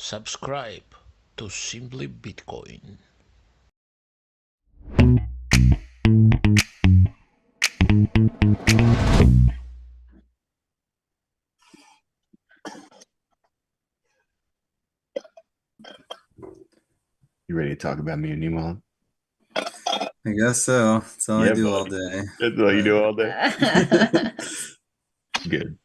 Subscribe to Simply Bitcoin. You ready to talk about Mutiny Wallet? I guess so. That's all I do all day. That's all you do all day? Good.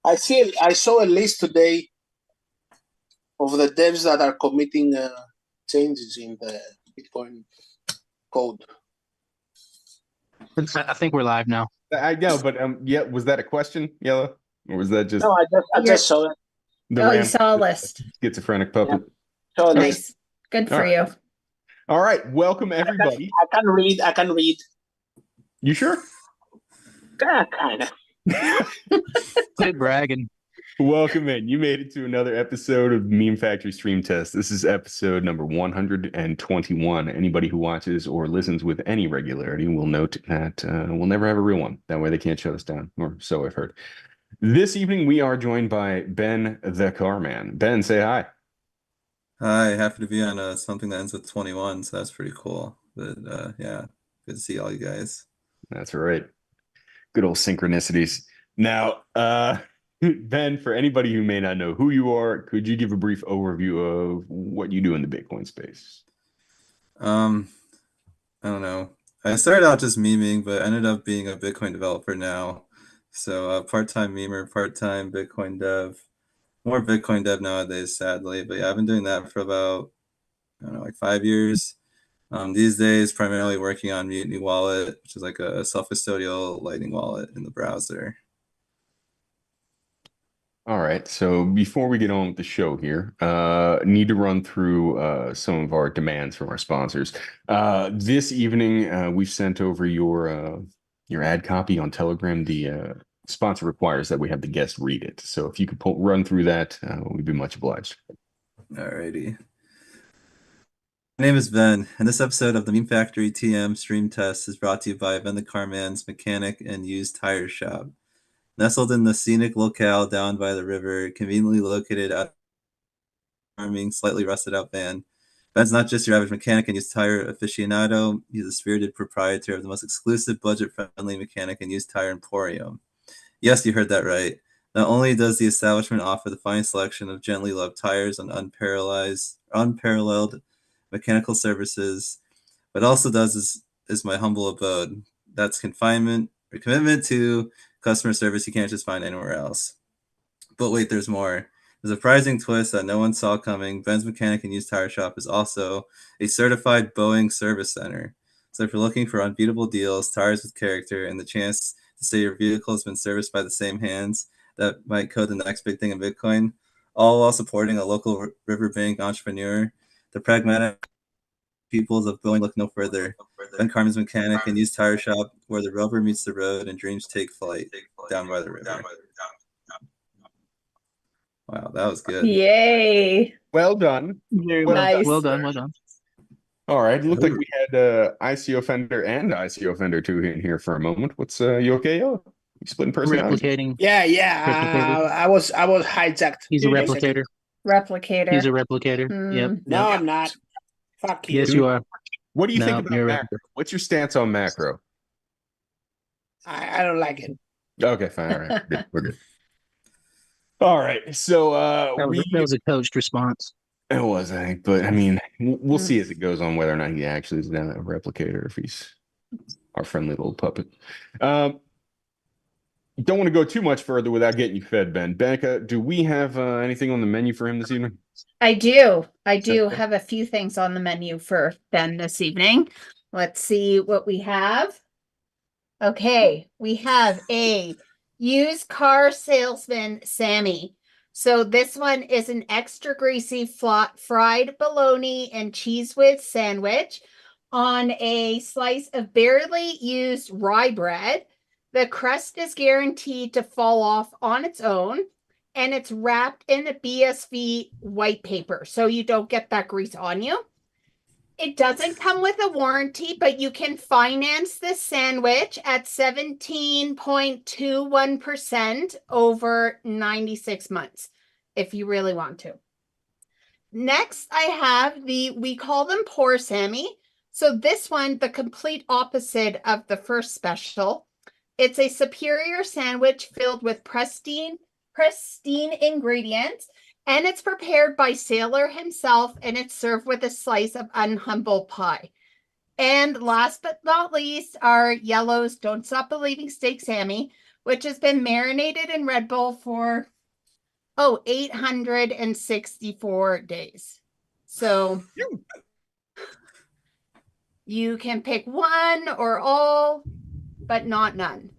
I saw a list today of the devs that are committing changes in the Bitcoin code. I think we're live now. I know, but yeah, was that a question, Yellow? Or was that just No, I just saw it. You saw a list. Schizophrenic puppet? Yeah. So Nice. Good for you. All right. Welcome, everybody. I can read. You sure? Kind of. Quit bragging. Welcome in. You made it to another episode of Meme Factory Stream Test. This is episode number 121. Anybody who watches or listens with any regularity will note that we'll never have a real one. That way they can't shut us down, or so I've heard. This evening, we are joined by Ben the Carman. Ben, say hi. Hi, happy to be on something that ends with 21, so that's pretty cool. But yeah, good to see all you guys. That's right. Good old synchronicities. Now, Ben, for anybody who may not know who you are, could you give a brief overview of what you do in the Bitcoin space? I don't know. I started out just memeing, but ended up being a Bitcoin developer now. So part-time memer, part-time Bitcoin dev. More Bitcoin dev nowadays, sadly. But yeah, I've been doing that for about, I don't know, like 5 years. These days, primarily working on Mutiny Wallet, which is like a self-custodial Lightning wallet in the browser. All right. So before we get on with the show here, need to run through some of our demands from our sponsors. This evening, we've sent over your ad copy on Telegram. The sponsor requires that we have the guest read it. So if you could run through that, we'd be much obliged. Alrighty. My name is Ben, and this episode of the Meme Factory TM Stream Test is brought to you by Ben the Carman's Mechanic and Used Tire Shop. Nestled in the scenic locale down by the river, conveniently located at a charming, slightly rusted out van, Ben's not just your average mechanic and used tire aficionado, he's a spirited proprietor of the most exclusive, budget-friendly mechanic and used tire emporium. Yes, you heard that right. Not only does the establishment offer the fine selection of gently loved tires and unparalleled mechanical services, but also is my humble abode. That's commitment to customer service you can't just find anywhere else. But wait, there's more. There's a surprising twist that no one saw coming. Ben's Mechanic and Used Tire Shop is also a certified Boeing service center. So if you're looking for unbeatable deals, tires with character, and the chance to say your vehicle has been serviced by the same hands that might code the next big thing in Bitcoin, all while supporting a local riverbank entrepreneur, the pragmatic peoples of Boeing look no further. Ben Carman's Mechanic and Used Tire Shop, where the rubber meets the road and dreams take flight down by the river. Wow, that was good. Yay. Well done. Very Nice. well done. Well done. All right. It looked like we had ICO Fender and ICO Fender 2 in here for a moment. What's you okay, yo? You splitting personalities? Replicating. Yeah. Replicator. I was hijacked. He's a replicator. Replicator. He's a replicator. Yep. No, Yep. I'm not. Fuck you. Yes, you are. What do you No, think about you're macro? What's your stance on macro? I don't like it. Okay, fine. All right. Good. We're good. All right. So That was a coached response. it was, I think, but I mean, we'll see as it goes on whether or not he actually is down a replicator, if he's our friendly little puppet. Don't want to go too much further without getting you fed, Ben. Becca, do we have anything on the menu for him this evening? I do Okay. have a few things on the menu for Ben this evening. Let's see what we have. Okay, we have a used car salesman, Sammy. So this one is an extra greasy fried bologna and cheese whiz sandwich on a slice of barely used rye bread. The crust is guaranteed to fall off on its own, and it's wrapped in a BSV white paper, so you don't get that grease on you. It doesn't come with a warranty, but you can finance this sandwich at 17.21% over 96 months if you really want to. Next, I have we call them Poor Sammy. So this one, the complete opposite of the first special. It's a superior sandwich filled with pristine ingredients, and it's prepared by Sailor himself, and it's served with a slice of unhumble pie. And last but not least, our Yellow's Don't Stop Believing Steak Sammy, which has been marinated in Red Bull for 864 days. So you can pick one or all, but not none.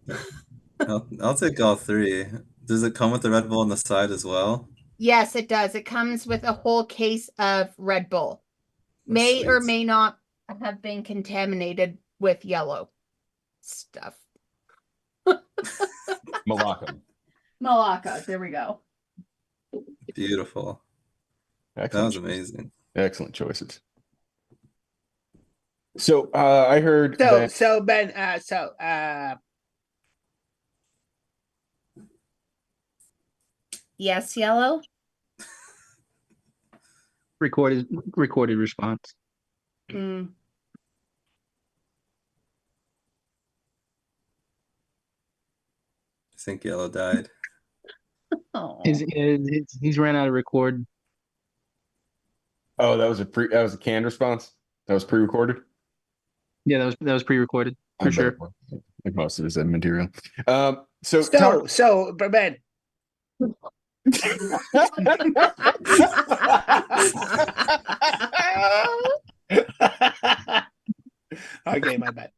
I'll take all three. Does it come with the Red Bull on the side as well? Yes, it does. It comes with a whole case of Red Bull. May or may not have been contaminated with yellow stuff. Malacca. There we go. Beautiful. Excellent. That was choice. amazing. Excellent choices. So I heard So Ben, Yes, Yellow. Recorded response. Mm. I think Yellow died. Oh. He's ran out of record. Oh, that was a canned response. That was pre-recorded. Yeah, that was pre-recorded for sure. Like most of his material. so Ben. Okay, my bad.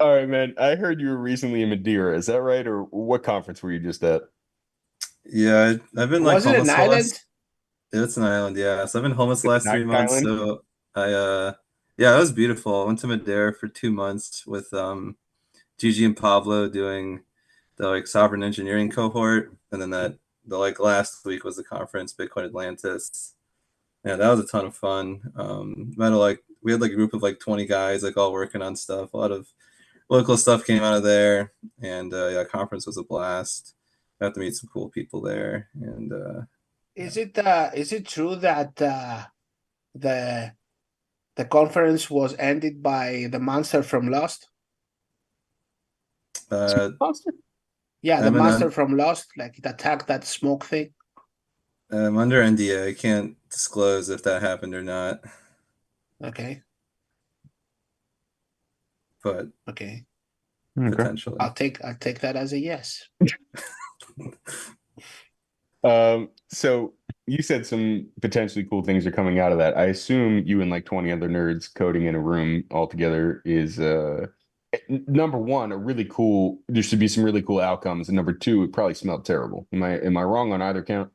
All right, man. I heard you were recently in Madeira. Is that right, or what conference were you just at? Yeah, I've been like Was it an island? It's an island, yeah. So I've been homeless the last 3 months. Island? So yeah, it was beautiful. I went to Madeira for 2 months with Gigi and Pablo doing the like sovereign engineering cohort, and then the like last week was the conference Bitcoin Atlantis. Yeah, that was a ton of fun. We had like a group of like 20 guys like all working on stuff. A lot of local stuff came out of there, and yeah, conference was a blast. Got to meet some cool people there, and Is it true that the conference was ended by the monster from Lost? Monster? Yeah, the monster from Lost, like it attacked that smoke thing. I'm under NDA. I can't disclose if that happened or not. Okay. But okay. Potentially. I'll take that as a yes. So you said some potentially cool things are coming out of that. I assume you and like 20 other nerds coding in a room all together is number one, there should be some really cool outcomes, and number two, it probably smelled terrible. Am I wrong on either count?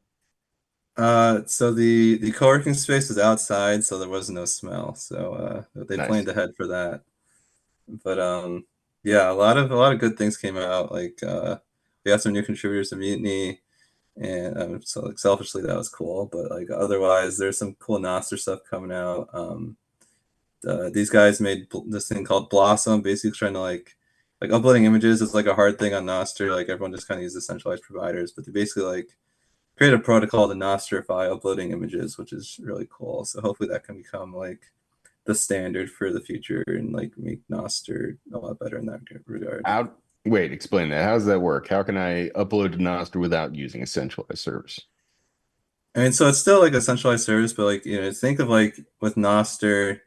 So the co-working space was outside, so there was no smell. So they planned ahead for that. But yeah, a lot of good things came out. Like we got some new contributors to Mutiny, and so like selfishly that was cool. But like otherwise, there's some cool Nostr stuff coming out. These guys made this thing called Blossom, basically trying to like uploading images is like a hard thing on Nostr. Like everyone just kind of uses centralized providers, but they basically like create a protocol to Nostrify uploading images, which is really cool. So hopefully that can become like the standard for the future and like make Nostr a lot better in that regard. Wait, explain that. How does that work? How can I upload to Nostr without using a centralized service? I mean, so it's still like a centralized service, but like, think of like with Nostr,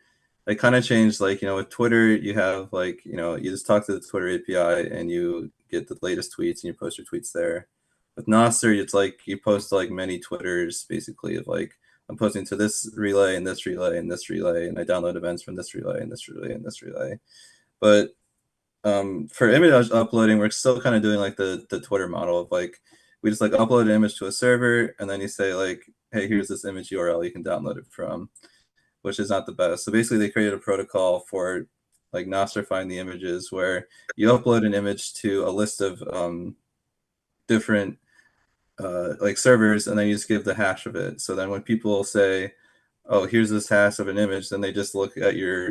it kind of changed. Like, with Twitter, you have like, you just talk to the Twitter API and you get the latest tweets and you post your tweets there. With Nostr, it's like you post like many Twitters basically of like, I'm posting to this relay and this relay and this relay, and I download events from this relay and this relay and this relay. But for image uploading, we're still kind of doing like the Twitter model of like, we just like upload an image to a server and then you say like, hey, here's this image URL you can download it from, which is not the best. So basically they created a protocol for like Nostrifying the images where you upload an image to a list of different like servers, and then you just give the hash of it. So then when people say, oh, here's this hash of an image, then they just look at your,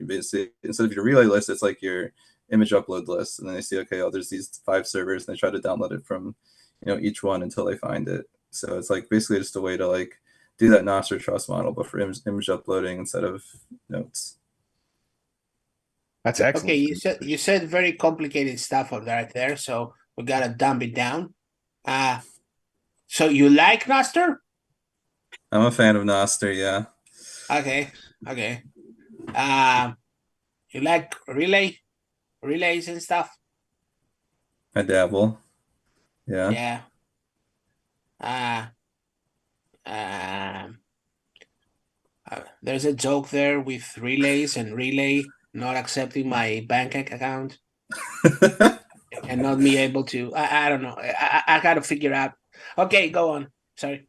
basically, instead of your relay list, it's like your image upload list. And then they see, okay, oh, there's these 5 servers, and they try to download it from, each one until they find it. So it's like basically just a way to like do that Nostr trust model, but for image uploading instead of notes. That's excellent. Okay, you said very complicated stuff right there, so we gotta dumb it down. So you like Nostr? I'm a fan of Nostr, yeah. Okay. You like relays and stuff? I dabble. Yeah. Yeah. There's a joke there with relays and relay not accepting my bank account and not me able to. I don't know. I gotta figure out. Okay, go on. Sorry.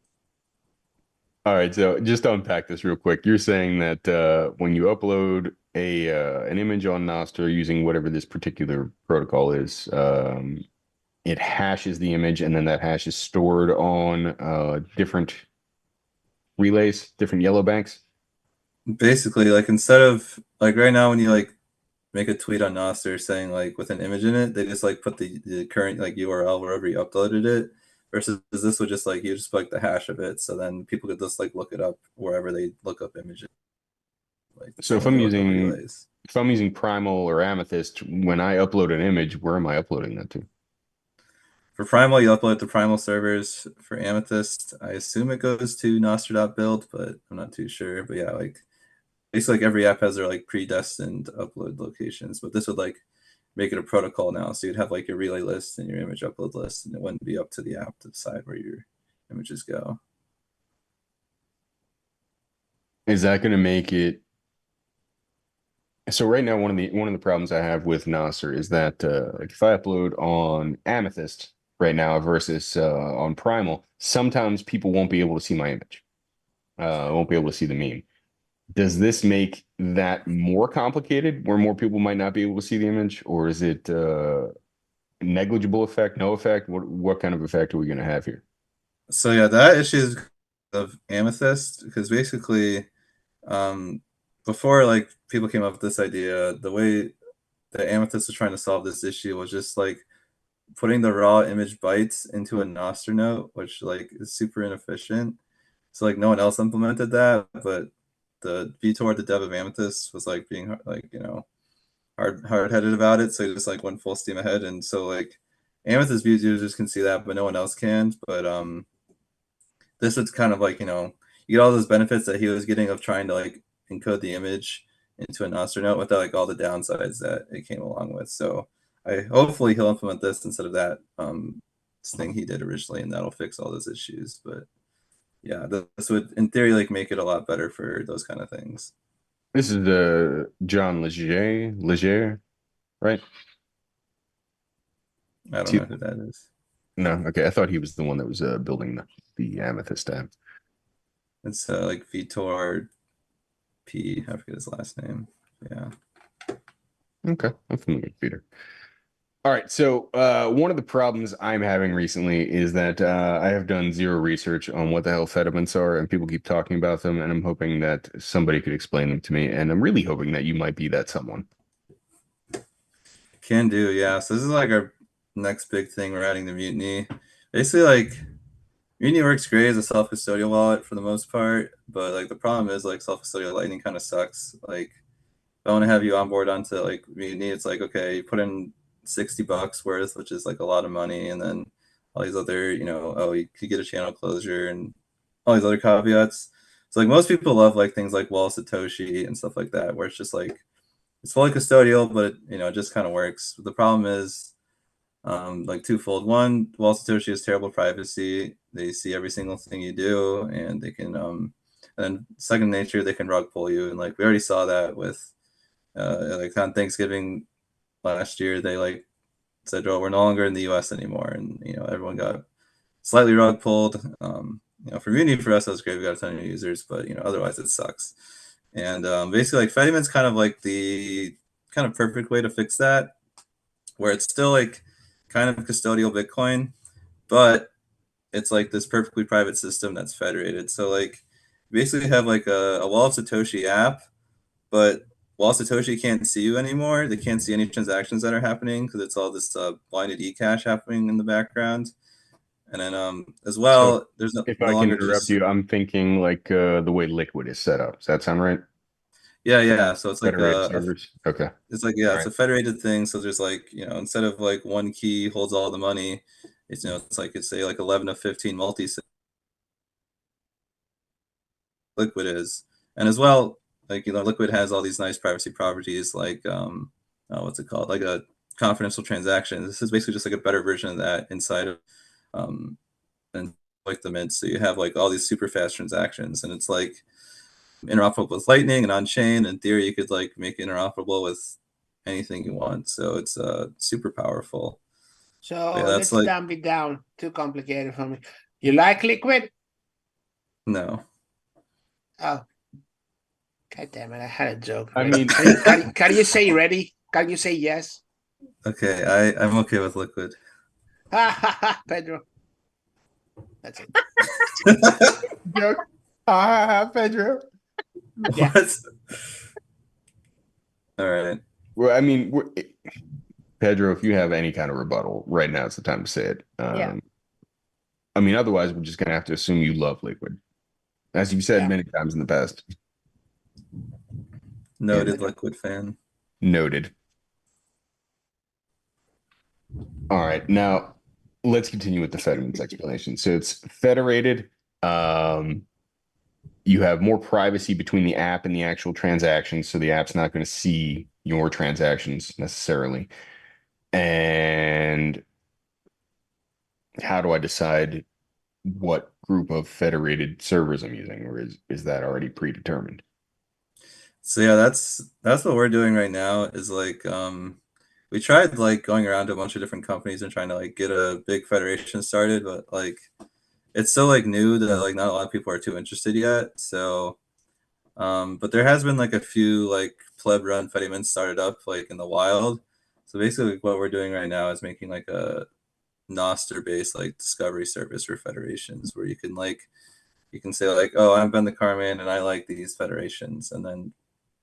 All right, so just to unpack this real quick, you're saying that when you upload an image on Nostr using whatever this particular protocol is, it hashes the image, and then that hash is stored on different relays, different yellow banks. Basically, like instead of like right now when you like make a tweet on Nostr saying like with an image in it, they just like put the current like URL wherever you uploaded it. Versus this would just like you just put like the hash of it, so then people could just like look it up wherever they look up images. Like So if I'm using Primal or Amethyst, when I upload an image, where am I uploading that to? For Primal, you upload to Primal servers. For Amethyst, I assume it goes to nostr.build, but I'm not too sure. But yeah, like basically like every app has their like predestined upload locations, but this would like make it a protocol now. So you'd have like your relay list and your image upload list, and it wouldn't be up to the app to decide where your images go. Is that going to make it? So right now, one of the problems I have with Nostr is that like if I upload on Amethyst right now versus on Primal, sometimes people won't be able to see my image. Won't be able to see the meme. Does this make that more complicated, where more people might not be able to see the image, or is it negligible effect, no effect? What kind of effect are we going to have here? So yeah, that issue is of Amethyst, because basically before like people came up with this idea, the way that Amethyst was trying to solve this issue was just like putting the raw image bytes into a Nostr note, which like is super inefficient. So like no one else implemented that, but the Vitor, the dev of Amethyst, was like being like hard-headed about it, so he just like went full steam ahead. And so like Amethyst views users can see that, but no one else can. But this is kind of like you get all those benefits that he was getting of trying to like encode the image into a Nostr note without like all the downsides that it came along with. So hopefully he'll implement this instead of that thing he did originally, and that'll fix all those issues. But yeah, this would in theory like make it a lot better for those kind of things. This is the John Leger, right? I don't know who that is. No, okay. I thought he was the one that was building the Amethyst app. It's like Vitor P. I forget his last name. Yeah. Okay, I'm familiar with Peter. All right, so one of the problems I'm having recently is that I have done zero research on what the hell Fediments are, and people keep talking about them, and I'm hoping that somebody could explain them to me, and I'm really hoping that you might be that someone. Can do, yeah. So this is like our next big thing we're adding to Mutiny. Basically, like Mutiny works great as a self-custodial wallet for the most part, but like the problem is like self-custodial Lightning kind of sucks. Like if I want to have you onboard onto like Mutiny, it's like okay, you put in $60 worth, which is like a lot of money, and then all these other, oh, you could get a channel closure and all these other caveats. So like most people love like things like Wall Satoshi and stuff like that, where it's just like it's fully custodial, but it just kind of works. But the problem is like twofold. One, Wall Satoshi has terrible privacy. They see every single thing you do, and they can and then second nature, they can rug pull you. And like we already saw that with like on Thanksgiving last year, they like said, "Oh, we're no longer in the U.S. anymore," and everyone got slightly rug pulled. For Mutiny, for us, that was great. We got a ton of new users, but otherwise it sucks. And basically, like Fediment's kind of like the kind of perfect way to fix that, where it's still like kind of custodial Bitcoin, but it's like this perfectly private system that's federated. So like basically have like a Wall of Satoshi app, but while Satoshi can't see you anymore, they can't see any transactions that are happening because it's all this blinded eCash happening in the background. And then as well, there's If no I can longer interrupt just you, I'm thinking like the way Liquid is set up. Does that sound right? yeah. So it's like Federated servers. Okay. it's like All it's right. a federated thing. So there's like instead of like one key holds all the money, it's it's like it's say like 11 of 15 multi Liquid is, and as well like Liquid has all these nice privacy properties like what's it called, like a confidential transaction. This is basically just like a better version of that inside of um and like the Mint. So you have like all these super fast transactions, and it's like interoperable with Lightning and on chain. In theory, you could like make it interoperable with anything you want. So it's super powerful. But So yeah, that's let's like dumb it down. Too complicated for me. You like Liquid? no. Oh, god damn it! I had a joke. I Ready. mean, Can you say ready? Can you say yes? Okay, I'm okay with Liquid. Pedro. That's it. joke. Pedro. Yeah. What? All right. Well, I mean, Pedro, if you have any kind of rebuttal, right now is the time to say it. Yeah. I mean, otherwise, we're just going to have to assume you love Liquid, as you've said Yeah. many times in the past. Noted Yeah. Liquid fan. Noted. All right, now let's continue with the Federated explanation. So it's federated. You have more privacy between the app and the actual transactions, so the app's not going to see your transactions necessarily. And how do I decide what group of federated servers I'm using, or is that already predetermined? So yeah, that's what we're doing right now is like we tried like going around to a bunch of different companies and trying to like get a big federation started, but like it's so like new that like not a lot of people are too interested yet. So but there has been like a few like pleb run fediments started up like in the wild. So basically what we're doing right now is making like a Nostr based like discovery service for federations where you can say like, oh, I've been the Carman and I like these federations, and then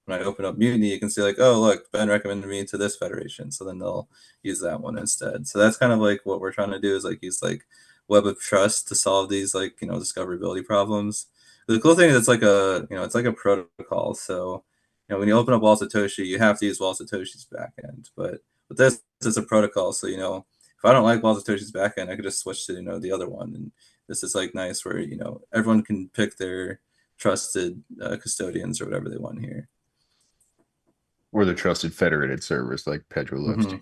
when I open up Mutiny, you can see like, oh, look, Ben recommended me to this federation. So then they'll use that one instead. So that's kind of like what we're trying to do is like use like web of trust to solve these like, discoverability problems. The cool thing is it's like it's like a protocol. So, when you open up Wall Satoshi, you have to use Wall Satoshi's backend. But with this, it's a protocol. So, if I don't like Wall Satoshi's backend, I could just switch to, the other one. And this is like nice where, everyone can pick their trusted custodians or whatever they want here. Or the trusted federated servers like Pedro loves to.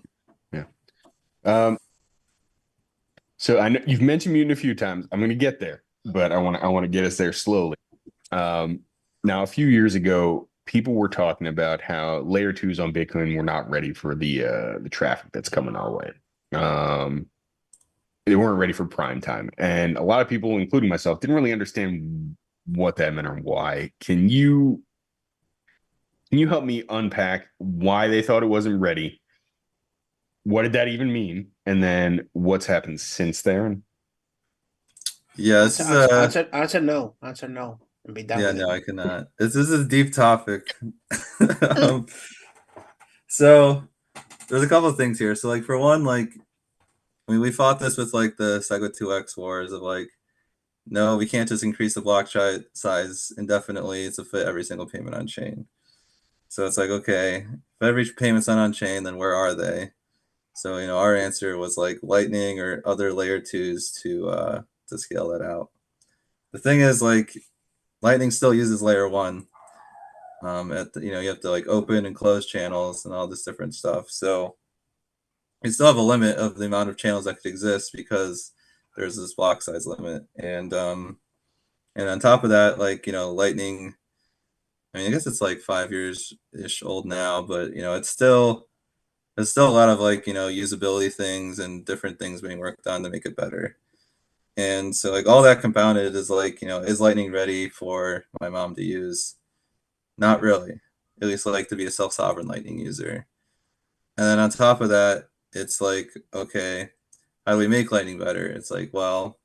Yeah. So I know you've mentioned Mutant a few times. I'm going to get there, but I want to get us there slowly. Now, a few years ago, people were talking about how layer twos on Bitcoin were not ready for the traffic that's coming our way. They weren't ready for prime time, and a lot of people, including myself, didn't really understand what that meant or why. Can you help me unpack why they thought it wasn't ready? What did that even mean? And then what's happened since then? Yeah, this is Answer no. Answer no. And be done yeah, with no, it. I cannot. This is a deep topic. So there's a couple of things here. So like for one, like we fought this with like the SegWit 2x wars of like, no, we can't just increase the block size indefinitely to fit every single payment on chain. So it's like, okay, if every payment's not on chain, then where are they? So our answer was like Lightning or other layer twos to scale that out. The thing is, like, Lightning still uses layer one. You have to like open and close channels and all this different stuff. So you still have a limit of the amount of channels that could exist because there's this block size limit. And on top of that, like, Lightning, I mean, I guess it's like 5 years-ish old now, but there's still a lot of like, usability things and different things being worked on to make it better. And so like all that compounded is like, is Lightning ready for my mom to use? Not really. At least like to be a self-sovereign Lightning user. And then on top of that, it's like, okay, how do we make Lightning better? It's like, well,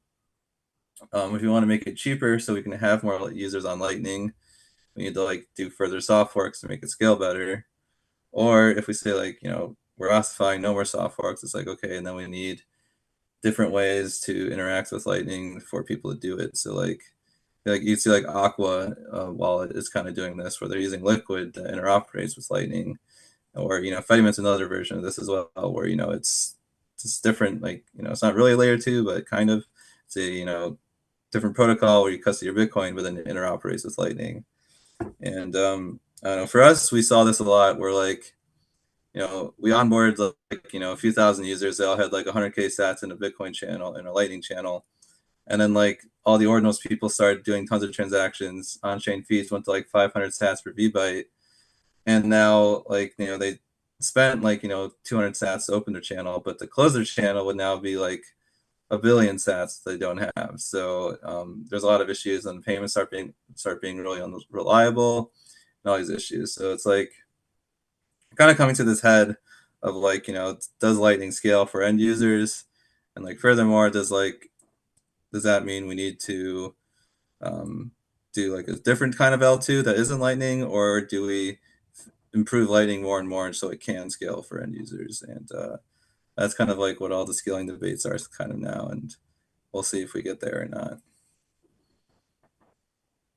If you want to make it cheaper so we can have more users on Lightning, we need to like do further soft forks to make it scale better. Or if we say like, we're ossifying, no more soft forks, it's like, okay, and then we need different ways to interact with Lightning for people to do it. So like you see like Aqua wallet is kind of doing this, where they're using Liquid that interoperates with Lightning. Or Fediment's another version of this as well, where it's different. Like it's not really layer 2, but kind of. It's a different protocol where you custody your Bitcoin, but then it interoperates with Lightning. And I don't know, for us, we saw this a lot. Where like we onboarded like a few thousand users. They all had like 100K sats in a Bitcoin channel and a Lightning channel. And then like all the Ordinals people started doing tons of transactions. On-chain fees went to like 500 sats per VByte. And now like they spent like 200 sats to open their channel, but to close their channel would now be like 1 billion sats they don't have. So there's a lot of issues, and payments start being really unreliable and all these issues. So it's like kind of coming to this head of like, does Lightning scale for end users? And like furthermore, does that mean we need to do like a different kind of L2 that isn't Lightning, or do we improve Lightning more and more so it can scale for end users? And that's kind of like what all the scaling debates are kind of now, and we'll see if we get there or not.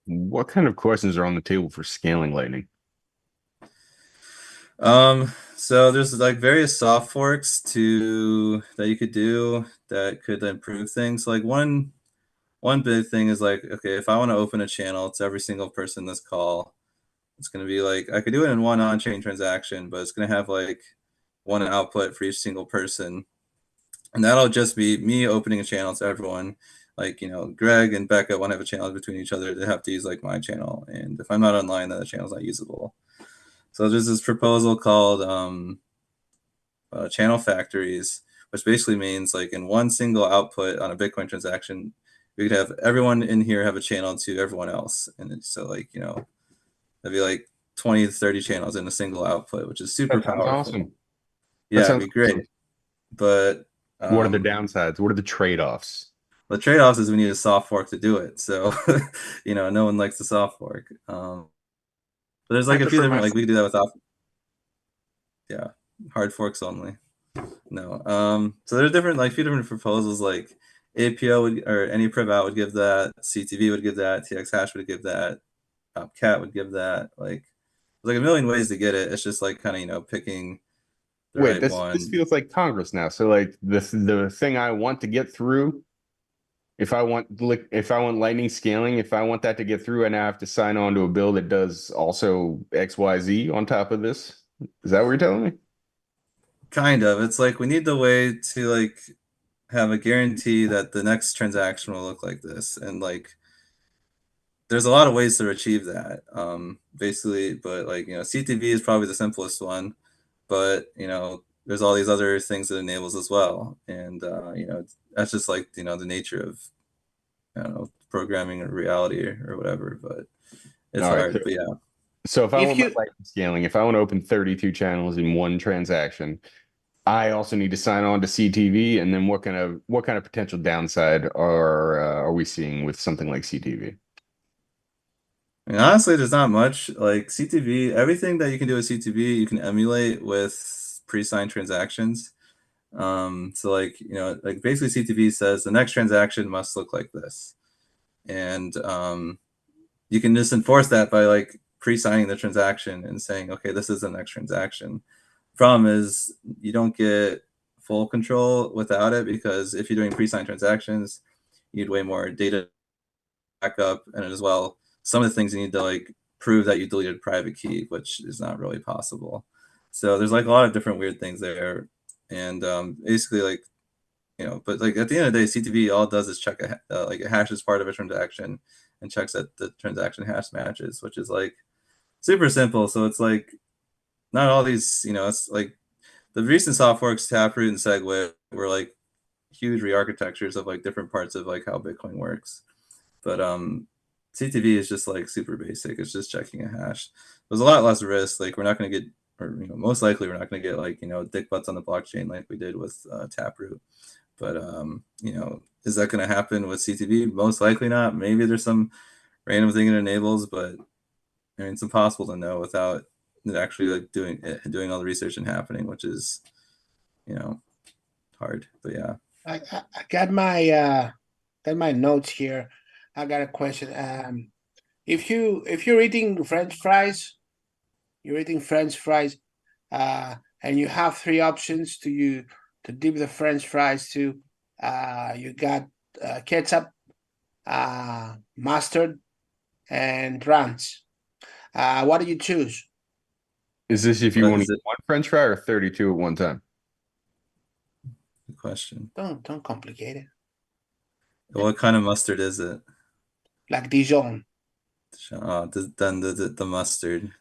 What kind of questions are on the table for scaling Lightning? So there's like various soft forks that you could do that could improve things. Like one big thing is like, okay, if I want to open a channel to every single person in this call, it's going to be like, I could do it in one on-chain transaction, but it's going to have like one output for each single person. And that'll just be me opening a channel to everyone. Like, Greg and Becca want to have a channel between each other. They have to use like my channel. And if I'm not online, then the channel's not usable. So there's this proposal called channel factories, which basically means like in one single output on a Bitcoin transaction, we could have everyone in here have a channel to everyone else. And so like, that'd be like 20 to 30 channels in a single output, which is super powerful. Awesome. Yeah, it'd be great. Awesome. But what are the downsides? What are the trade-offs? The trade-offs is we need a soft fork to do it. So, no one likes the soft fork. But there's like a few different, like we could do that without, hard forks only. No. So there's different, like few different proposals, like APO would, or any priv out would give that, CTV would give that, TX hash would give that, cat would give that. Like there's like a million ways to get it. It's just like kind of, picking the right one. This feels like Congress now. So like the thing I want to get through, if I want Lightning scaling, if I want that to get through, I now have to sign on to a bill that does also XYZ on top of this. Is that what you're telling me? Kind of. It's like we need the way to like have a guarantee that the next transaction will look like this, and like there's a lot of ways to achieve that. Basically, but like CTV is probably the simplest one, but there's all these other things it enables as well, and that's just like the nature of programming or reality or whatever. But it's hard. But yeah. So if I want Lightning scaling, if I want to open 32 channels in one transaction, I also need to sign on to CTV. And then what kind of potential downside are we seeing with something like CTV? I mean, honestly, there's not much. Like CTV, everything that you can do with CTV, you can emulate with pre-signed transactions. So like like basically CTV says the next transaction must look like this, and you can just enforce that by like pre-signing the transaction and saying, okay, this is the next transaction. Problem is you don't get full control without it, because if you're doing pre-signed transactions, you need way more data backup, and as well, some of the things you need to like prove that you deleted private key, which is not really possible. So there's like a lot of different weird things there, and basically like but like at the end of the day, CTV all it does is check like it hashes part of a transaction and checks that the transaction hash matches, which is like super simple. So it's like not all these, it's like the recent soft forks, Taproot and Segwit, were like huge re-architectures of like different parts of like how Bitcoin works. But CTV is just like super basic. It's just checking a hash. There's a lot less risk. Like we're not going to get, or most likely we're not going to get like dick butts on the blockchain like we did with Taproot. But is that going to happen with CTV? Most likely not. Maybe there's some random thing it enables, but I mean, it's impossible to know without actually like doing all the research and happening, which is, hard. But yeah. I got my notes here. I got a question. If you're eating French fries, and you have three options to dip the French fries to. You got ketchup, mustard, and ranch. What do you choose? Is this if you What want is to it? eat one French fry or 32 at one time? Good question. Don't complicate it. What kind of mustard is it? Like Dijon. Then the mustard.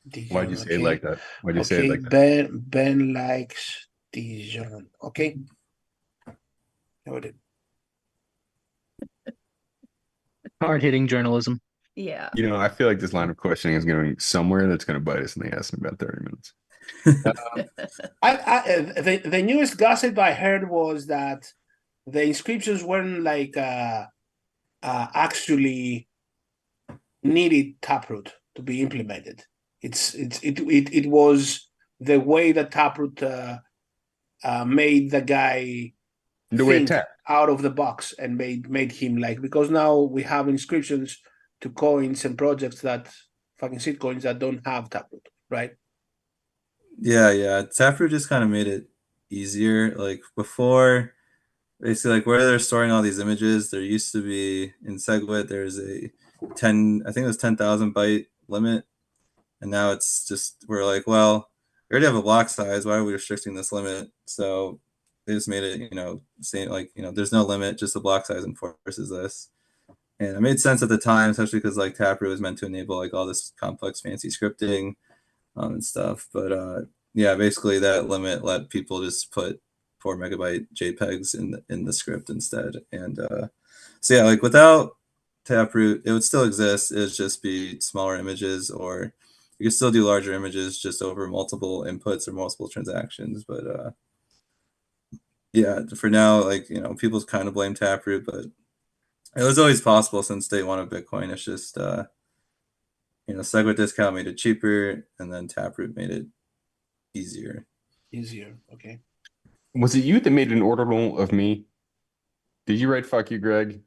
Dijon. Why'd you say it okay. like that? Why'd you say it like that? Ben likes Dijon. Okay. Noted. Hard-hitting journalism. Yeah. You know, I feel like this line of questioning is going somewhere that's going to bite us in the ass in about 30 minutes. The newest gossip I heard was that the inscriptions weren't like actually needed Taproot to be implemented. It was the way that Taproot made the guy The way it think tapped. out of the box and made him like, because now we have inscriptions to coins and projects that fucking shit coins that don't have Taproot, right? Yeah. Taproot just kind of made it easier. Like before, basically, like where they're storing all these images, there used to be in SegWit, there's a 10,000 byte limit, and now it's just we're like, well, we already have a block size. Why are we restricting this limit? So they just made it, saying like, there's no limit, just the block size enforces this. And it made sense at the time, especially because like Taproot was meant to enable like all this complex, fancy scripting and stuff. But yeah, basically that limit let people just put 4 megabyte JPEGs in the script instead. And so yeah, like without Taproot, it would still exist. It would just be smaller images, or you could still do larger images just over multiple inputs or multiple transactions. But yeah, for now, like people kind of blame Taproot, but it was always possible since day one of Bitcoin. It's just SegWit discount made it cheaper, and then Taproot made it easier. Okay. Was it you that made an ordinal of me? Did you write "fuck you, Greg"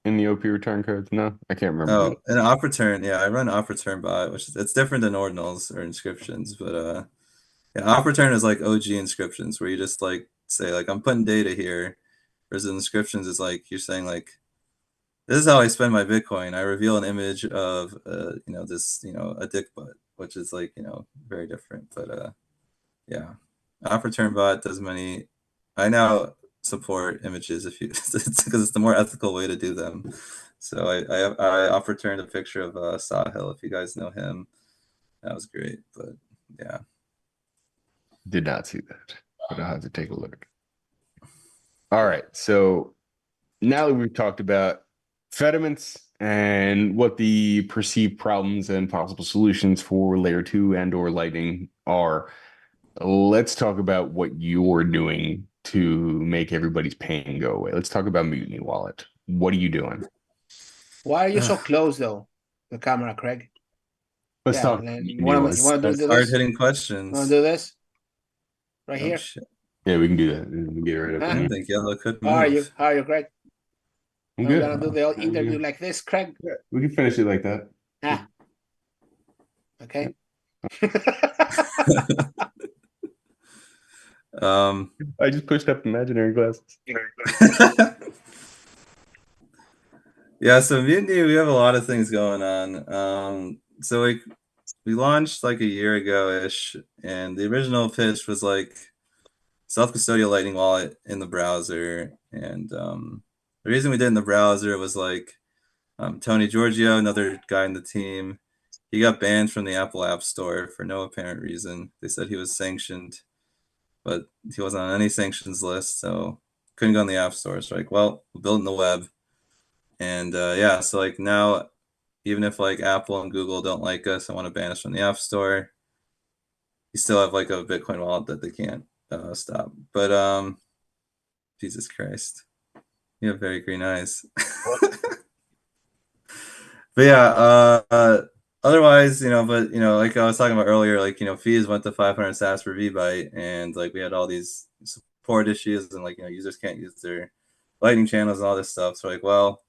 in the OP return codes? No, I can't remember. Oh, and op return, yeah, I run op return bot, which it's different than ordinals or inscriptions, but yeah, op return is like OG inscriptions where you just like say like I'm putting data here, whereas inscriptions is like you're saying like this is how I spend my Bitcoin. I reveal an image of this a dick butt, which is like very different. But yeah, op return bot does many. I now support images if you because it's the more ethical way to do them. So I op returned a picture of Sahil, if you guys know him. That was great. But yeah, Did not see that, but I'll have to take a look. All right, so now that we've talked about Fediments and what the perceived problems and possible solutions for layer 2 and or Lightning are, let's talk about what you're doing to make everybody's pain go away. Let's talk about Mutiny Wallet. What are you doing? Why are you so close though? The camera, Craig. Let's talk. You want to do this? hard hitting questions. Want to do this? Right here. Shit. Yeah, we can do that. We can get right up I in didn't here. think yellow could How are you? Mm-hmm. move. How are you, Craig? I'm We're good. gonna do the I'm interview good. like this, Craig. Yeah, we can finish it like that. Okay. I just pushed up imaginary glasses. Yeah, so Mutiny, we have a lot of things going on. So we launched like a year ago-ish, and the original pitch was like self-custodial Lightning wallet in the browser. And the reason we did it in the browser was like Tony Giorgio, another guy in the team, he got banned from the Apple App Store for no apparent reason. They said he was sanctioned, but he wasn't on any sanctions list, so couldn't go in the App Store. So like, well, we'll build it in the web. And yeah, so like now, even if like Apple and Google don't like us and want to ban us from the App Store, you still have like a Bitcoin wallet that they can't stop. But Jesus Christ. You have very green eyes. What? But yeah, otherwise, but like I was talking about earlier, like fees went to 500 sats for VByte, and like we had all these support issues, and like users can't use their Lightning channels and all this stuff. So like, well,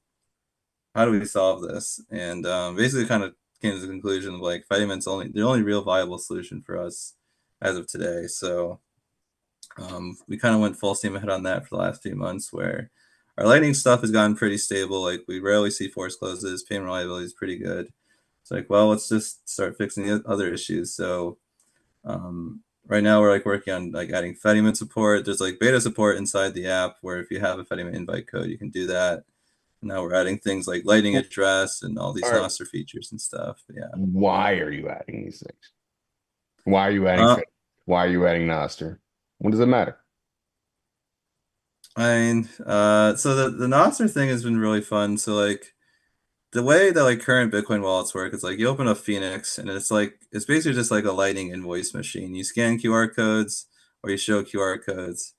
how do we solve this? And basically, kind of came to the conclusion of like Fediment's the only real viable solution for us as of today. So we kind of went full steam ahead on that for the last few months, where our Lightning stuff has gotten pretty stable. Like we rarely see force closes, payment reliability is pretty good. It's like, well, let's just start fixing the other issues. So right now we're like working on like adding Fediment support. There's like beta support inside the app where if you have a Fediment invite code, you can do that. Now we're adding things like Lightning address and all these All right. Nostr features and stuff. But yeah. Why are you adding these things? Why are you adding Why are you adding Nostr? What does it matter? I mean, so the Nostr thing has been really fun. So like the way that like current Bitcoin wallets work is like you open up Phoenix and it's basically just like a Lightning invoice machine. You scan QR codes or you show QR codes,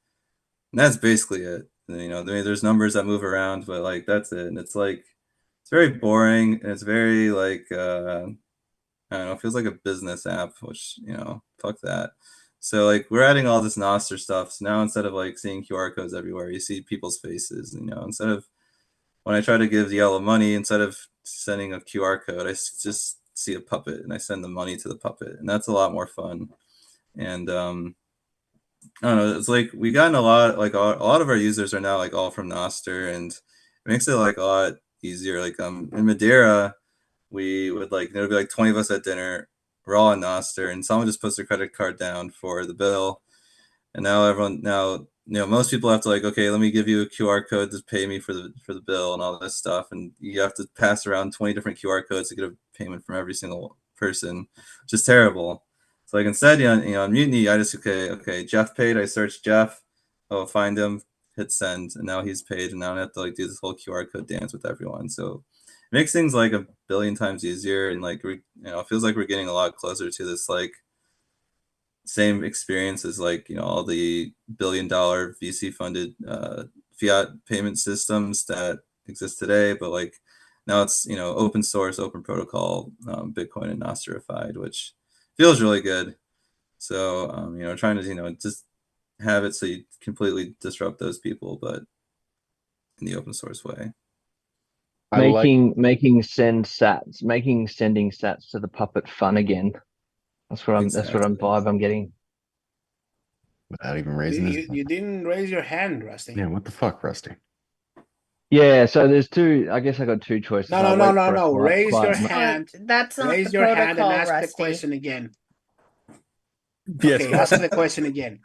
and that's basically it. And, there's numbers that move around, but like that's it. And it's like it's very boring and it's very like I don't know, it feels like a business app, which fuck that. So like we're adding all this Nostr stuff. So now instead of like seeing QR codes everywhere, you see people's faces. Instead of when I try to give Yellow money, instead of sending a QR code, I just see a puppet and I send the money to the puppet, and that's a lot more fun. And I don't know, it's like we gotten a lot of our users are now like all from Nostr, and it makes it like a lot easier. Like in Madeira, we would like there'd be like 20 of us at dinner. We're all on Nostr, and someone just puts their credit card down for the bill, and now most people have to like, okay, let me give you a QR code to pay me for the bill and all this stuff, and you have to pass around 20 different QR codes to get a payment from every single person, which is terrible. So like instead, on Mutiny, I just okay, Jeff paid. I search Jeff, find him, hit send, and now he's paid, and now I have to like do this whole QR code dance with everyone. So it makes things like a billion times easier, and like it feels like we're getting a lot closer to this like same experience as like all the billion-dollar VC funded fiat payment systems that exist today, but like now it's open source, open protocol, Bitcoin and Nostrified, which feels really good. So trying to just have it so you completely disrupt those people, but in the open source way. Making sending sats to the puppet fun again. That's what vibe I'm getting. Without even raising his You didn't raise your hand, Rusty. Yeah, what the fuck, Rusty? Yeah, so there's two. I guess I got two choices. No. Raise your hand. That's not Raise the your protocol, hand and ask Rusty. the question again. Yes. Okay, ask the question again.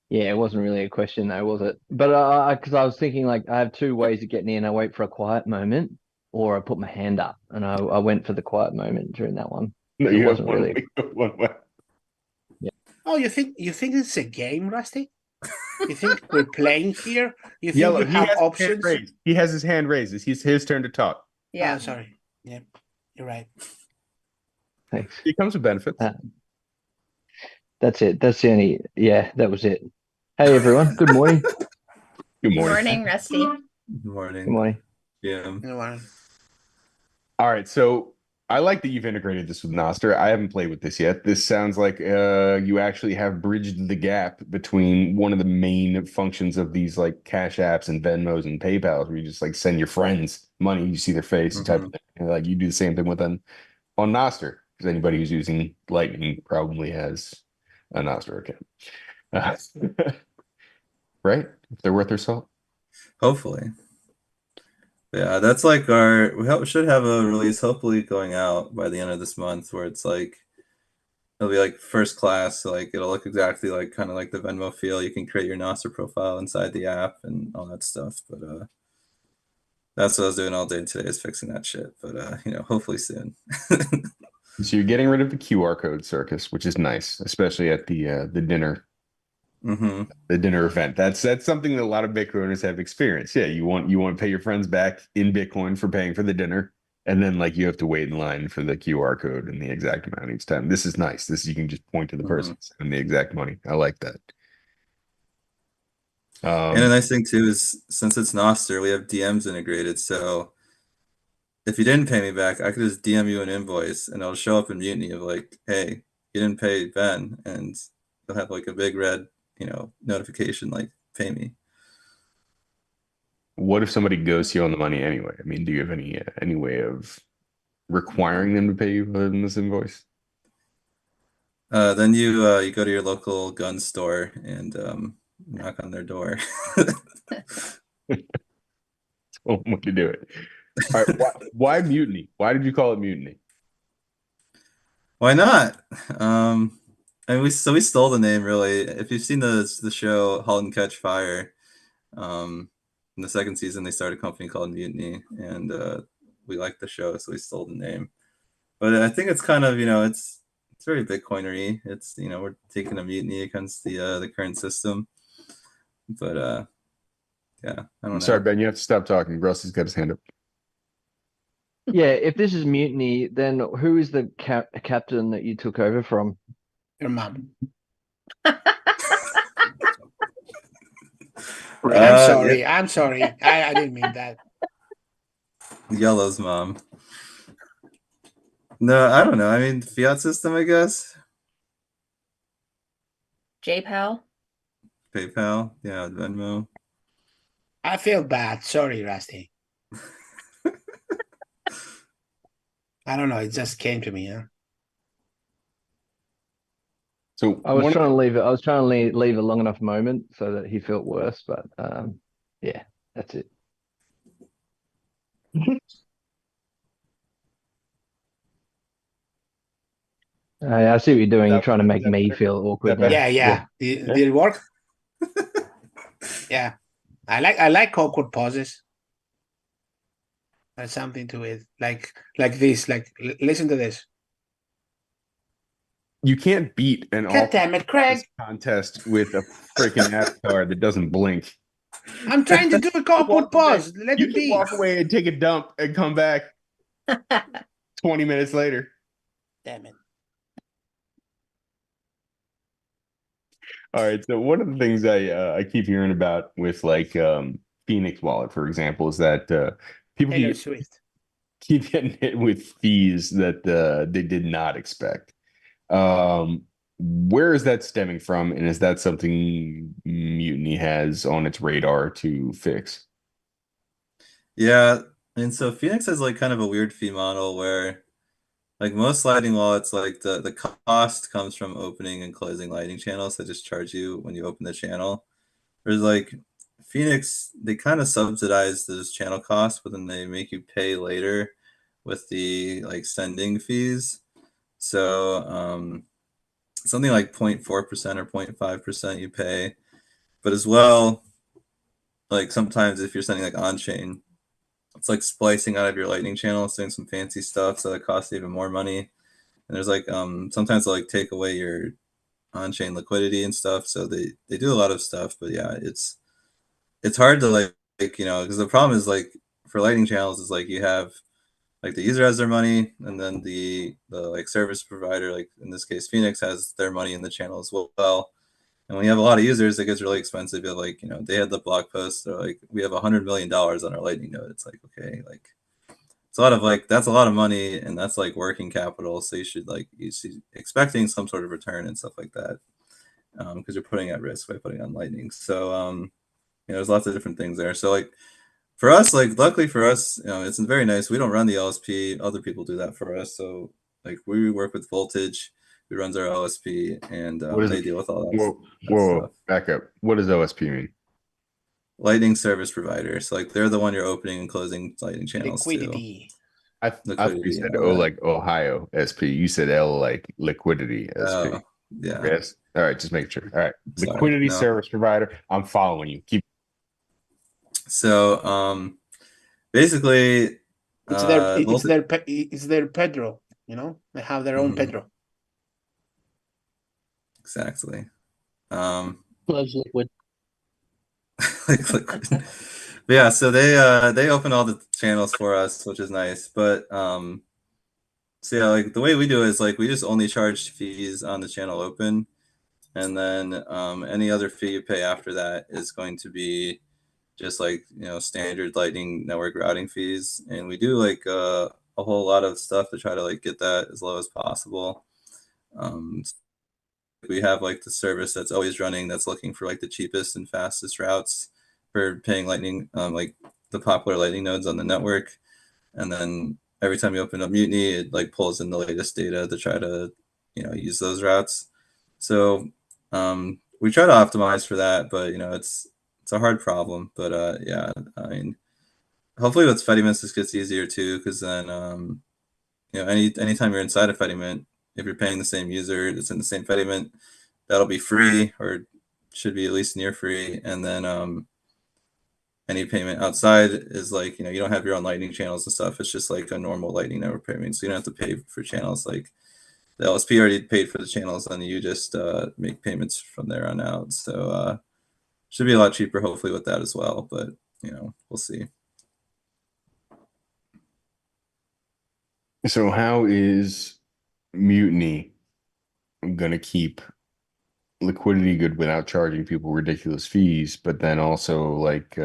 Yeah, it wasn't really a question though, was it? But because I was thinking like I have two ways of getting in. I wait for a quiet moment, or I put my hand up, and I went for the quiet moment during that one. No, it wasn't really. One way. Yeah. Oh, you think it's a game, Rusty? You think we're playing here? You think Yellow, you have options? He has his hand raised. It's his turn to talk. Yeah. Oh, sorry. Yeah, you're right. Thanks. He comes with benefits. That's it. That's the only. Yeah, that was it. Hey everyone. Good morning. Good morning. Morning, Rusty. Good morning. Good morning. Yeah. All right, so I like that you've integrated this with Nostr. I haven't played with this yet. This sounds like you actually have bridged the gap between one of the main functions of these like Cash Apps and Venmos and PayPals, where you just like send your friends money, you see their face, type of thing. And, like you do the same thing with them on Nostr, because anybody who's using Lightning probably has a Nostr account. Right? If they're worth their salt. Hopefully. Yeah, that's like we should have a release hopefully going out by the end of this month, where it's like it'll be like first class, so like it'll look exactly like kind of like the Venmo feel. You can create your Nostr profile inside the app and all that stuff. But that's what I was doing all day today, is fixing that shit. But hopefully soon. So you're getting rid of the QR code circus, which is nice, especially at the dinner. Mm-hmm. The dinner event. That's something that a lot of Bitcoiners have experienced. Yeah, you want to pay your friends back in Bitcoin for paying for the dinner, and then like you have to wait in line for the QR code and the exact amount each time. This is nice. You can just point to the person and the exact money. I like that. And a nice thing too is since it's Nostr, we have DMs integrated. So if you didn't pay me back, I could just DM you an invoice and it'll show up in Mutiny of like, hey, you didn't pay Ben, and you'll have like a big red, notification like pay me. What if somebody goes to you on the money anyway? I mean, do you have any way of requiring them to pay you in this invoice? Then you go to your local gun store and knock on their door. One way to do it. All right, why Mutiny? Why did you call it Mutiny? Why not? And we stole the name really. If you've seen the show *Halt and Catch Fire*, in the second season they started a company called Mutiny, and we liked the show, so we stole the name. But I think it's kind of it's very Bitcoinery. It's we're taking a mutiny against the current system. But yeah, I don't know. Sorry, Ben, you have to stop talking. Rusty's got his hand up. Yeah, if this is Mutiny, then who is the captain that you took over from? Your mom. Yeah. I'm sorry. I didn't mean that. Yellow's mom. No, I don't know. I mean, fiat system, I guess. JPal. PayPal, yeah, Venmo. I feel bad. Sorry, Rusty. I don't know. It just came to me. Huh? So I was trying to leave it. I was trying to leave a long enough moment so that he felt worse, but yeah, that's it. I see what you're doing. You're trying to make me feel awkward. Now. Yeah. Did it work? Yeah. I like awkward pauses. There's something to it. Like this. Like listen to this. You can't beat an God damn it, Craig. contest with a freaking avatar that doesn't blink. I'm trying to do a awkward pause. Let You it can be. walk away and take a dump and come back 20 minutes later. Damn it. All right. So one of the things I keep hearing about with like Phoenix Wallet, for example, is that people Taylor Swift. keep getting hit with fees that they did not expect. Where is that stemming from, and is that something Mutiny has on its radar to fix? Yeah, and so Phoenix has like kind of a weird fee model where like most Lightning wallets, like the cost comes from opening and closing Lightning channels that just charge you when you open the channel. Whereas like Phoenix, they kind of subsidize those channel costs, but then they make you pay later with the like sending fees. So something like 0.4% or 0.5% you pay. But as well, like sometimes if you're sending like on-chain, it's like splicing out of your Lightning channel, doing some fancy stuff, so it costs even more money. And there's like sometimes they'll like take away your on-chain liquidity and stuff. So they do a lot of stuff, but yeah, it's hard to like because the problem is like for Lightning channels is like you have like the user has their money, and then the like service provider, like in this case Phoenix, has their money in the channel as well. And when you have a lot of users, it gets really expensive. You have like they had the blog post, they're like, we have $100 million on our Lightning node. It's like, okay, like it's a lot of like that's a lot of money, and that's like working capital. So you should expecting some sort of return and stuff like that, because you're putting at risk by putting on Lightning. So there's lots of different things there. So like for us, like luckily for us, it's very nice. We don't run the LSP. Other people do that for us. So like we work with Voltage, who runs our LSP, and they deal with all that. Whoa, stuff. back up. What does OSP mean? Lightning service provider. So like they're the one you're opening and closing Lightning channels Liquidity. I thought you said O like Ohio SP. You said L like liquidity SP. Yeah. Yes. All right, just make sure. All right. Sorry, Liquidity service provider. I'm following you. Keep. So basically it's their Pedro, they have their own Pedro. Exactly. Loves liquid. Like liquid. But yeah, so they open all the channels for us, which is nice. But so yeah, like the way we do it is like we just only charge fees on the channel open. And then any other fee you pay after that is going to be just like, standard Lightning Network routing fees. And we do like a whole lot of stuff to try to like get that as low as possible. We have like the service that's always running that's looking for like the cheapest and fastest routes for paying Lightning, like the popular Lightning nodes on the network. And then every time you open up Mutiny, it like pulls in the latest data to try to, use those routes. So we try to optimize for that, but it's a hard problem. But yeah, I mean, hopefully with Fedimint this gets easier too, because then anytime you're inside a Fedimint, if you're paying the same user that's in the same Fedimint, that'll be free, or should be at least near free. And then any payment outside is like, you don't have your own Lightning channels and stuff. It's just like a normal Lightning network payment. So you don't have to pay for channels. Like the LSP already paid for the channels, and you just make payments from there on out. So should be a lot cheaper, hopefully, with that as well. But, we'll see. So how is Mutiny going to keep liquidity good without charging people ridiculous fees, but then also like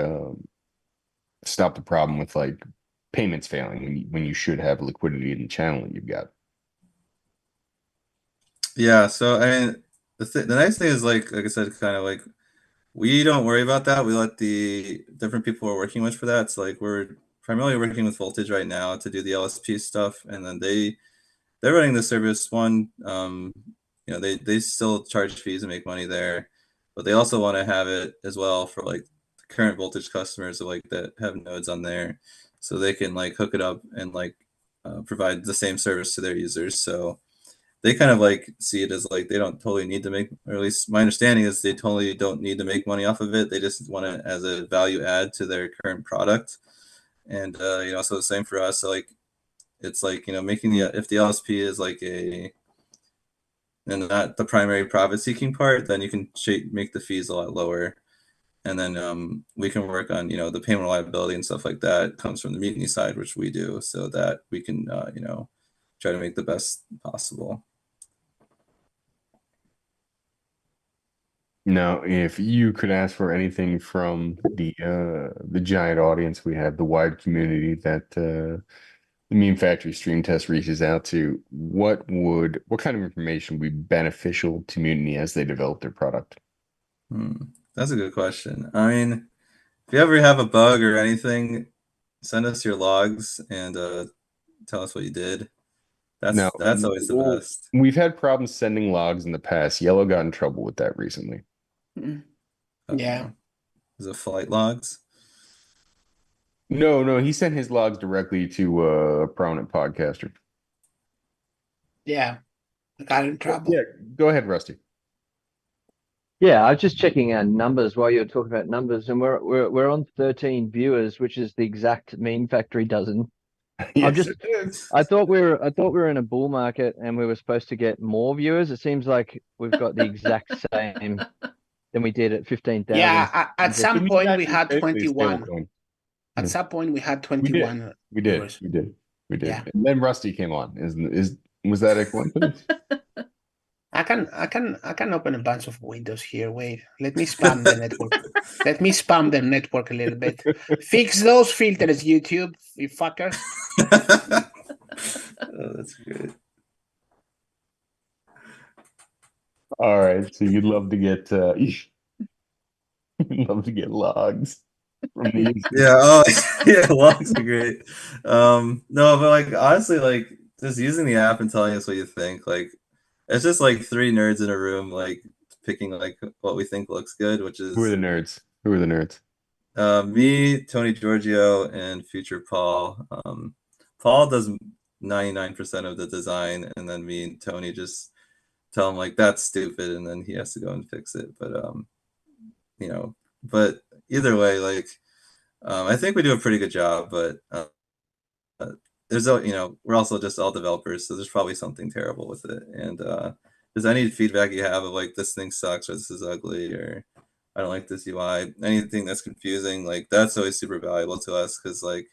stop the problem with like payments failing when you should have liquidity in the channel that you've got? Yeah, so I mean, the nice thing is like I said, kind of like we don't worry about that. We let the different people we're working with for that. So like we're primarily working with Voltage right now to do the LSP stuff, and then they're running the service one. They still charge fees and make money there, but they also want to have it as well for like the current Voltage customers like that have nodes on there, so they can like hook it up and like provide the same service to their users. So they kind of like see it as like they don't totally need to make, or at least my understanding is they totally don't need to make money off of it. They just want it as a value add to their current product. And so the same for us. So like it's like making if the LSP is like and not the primary profit seeking part, then you can make the fees a lot lower. And then we can work on the payment reliability and stuff like that comes from the Mutiny side, which we do, so that we can try to make the best possible. Now, if you could ask for anything from the giant audience we have, the wide community that the Meme Factory stream test reaches out to, what kind of information would be beneficial to Mutiny as they develop their product? That's a good question. I mean, if you ever have a bug or anything, send us your logs and tell us what you did. That's always the best. We've had problems sending logs in the past. Yellow got in trouble with that recently. Yeah. Is it flight logs? No, he sent his logs directly to a prominent podcaster. Yeah. I got in trouble. Yeah, go ahead, Rusty. Yeah, I was just checking our numbers while you were talking about numbers, and we're on 13 viewers, which is the exact Meme Factory dozen. Yes, it is. I thought we were in a bull market and we were supposed to get more viewers. It seems like we've got the exact same than we did at 15,000. Yeah, at some point we had 21. At some point we had 21. We did. Yeah. And then Rusty came on. Was that a coincidence? I can open a bunch of windows here. Wait, let me spam the network. Let me spam the network a little bit. Fix those filters, YouTube, you fuckers. Oh, that's good. All right, so you'd love to get logs from these. Yeah, logs are great. No, but like honestly, like just using the app and telling us what you think, like it's just like three nerds in a room, like picking like what we think looks good, which is Who are the nerds? Me, Tony Giorgio, and future Paul. Paul does 99% of the design, and then me and Tony just tell him like that's stupid, and then he has to go and fix it. But but either way, like I think we do a pretty good job. But there's we're also just all developers, so there's probably something terrible with it. And there's any feedback you have of like this thing sucks or this is ugly or I don't like this UI, anything that's confusing, like that's always super valuable to us because like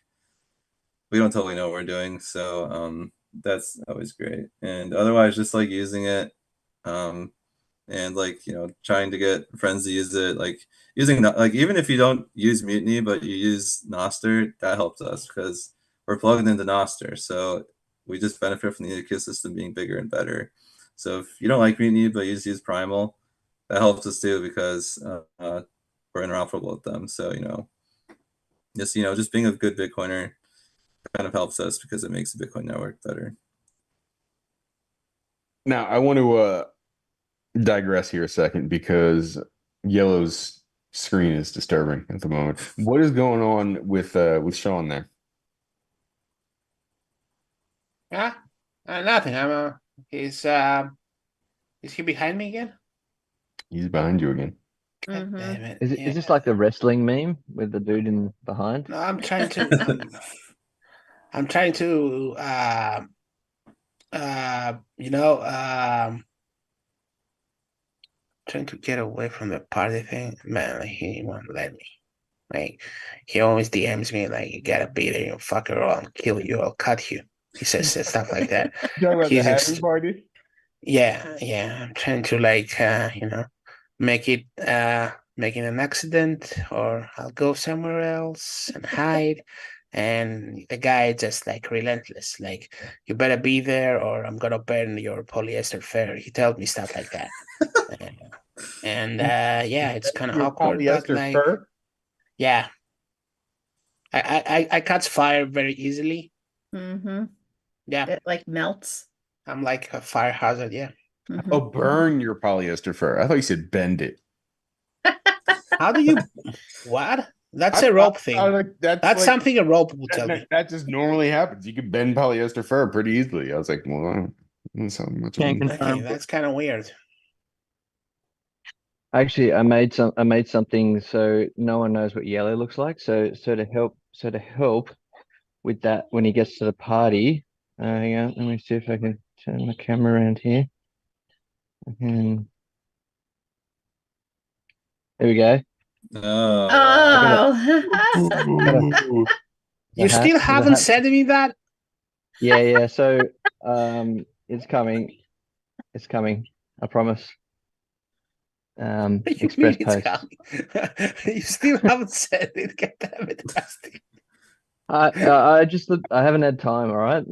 we don't totally know what we're doing. So that's always great. And otherwise just like using it and and like trying to get friends to use it, like using like even if you don't use Mutiny but you use Nostr, that helps us because we're plugged into Nostr, so we just benefit from the ecosystem being bigger and better. So if you don't like Mutiny but you just use Primal, that helps us too because we're interoperable with them. So just being a good Bitcoiner kind of helps us because it makes the Bitcoin network better. Now, I want to digress here a second because Yellow's screen is disturbing at the moment. What is going on with Sean there? Nothing. Is he behind me again? He's behind you again. God damn it. Is this like the wrestling meme with the dude in behind? No, I'm trying to. I'm trying to. Trying to get away from the party thing. Man, like, he won't let me. Like, he always DMs me like, "You gotta be there, you fucker, or I'll kill you, I'll cut you." He says stuff like that. He's party? Yeah. I'm trying to make it an accident, or I'll go somewhere else and hide. And the guy just like relentless, like, "You better be there or I'm gonna burn your polyester fur." He told me stuff like that. and it's kind of awkward, but like, fur? yeah, I catch fire very easily. Mm-hmm. Yeah, It like melts. I'm like a fire hazard. Yeah. Mhm. Oh, burn your polyester fur. I thought you said bend it. How do you? What? That's a rope thing. That's like, something a rope would tell me. that just normally happens. You can bend polyester fur pretty easily. I was like, well, that's not much of Can't a- confirm. Okay, that's kind of weird. Actually, I made something so no one knows what yellow looks like. So to help with that when he gets to the party. Hang on, let me see if I can turn the camera around here. There we go. Oh. You still haven't said to me that? Yeah. So it's coming. It's coming. I promise. You Express mean post. it's coming? You still haven't said it. God damn it, Rusty. I haven't had time. All right.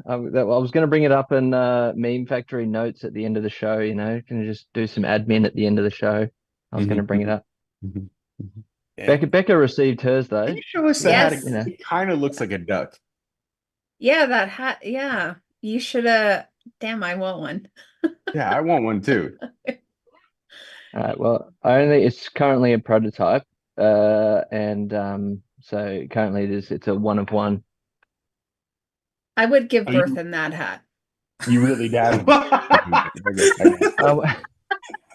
I was going to bring it up in Meme Factory notes at the end of the show. Can you just do some admin at the end of the show? I was going to bring it up. Yeah. Becca received hers though. Can you show us Yes. that hat? It kind of looks like a duck. Yeah, that hat. Yeah, you should damn, I want one. Yeah, I want one too. All right. Well, it's currently a prototype, and so currently it's a one of one. I would give Are you- birth in that hat. You really got it.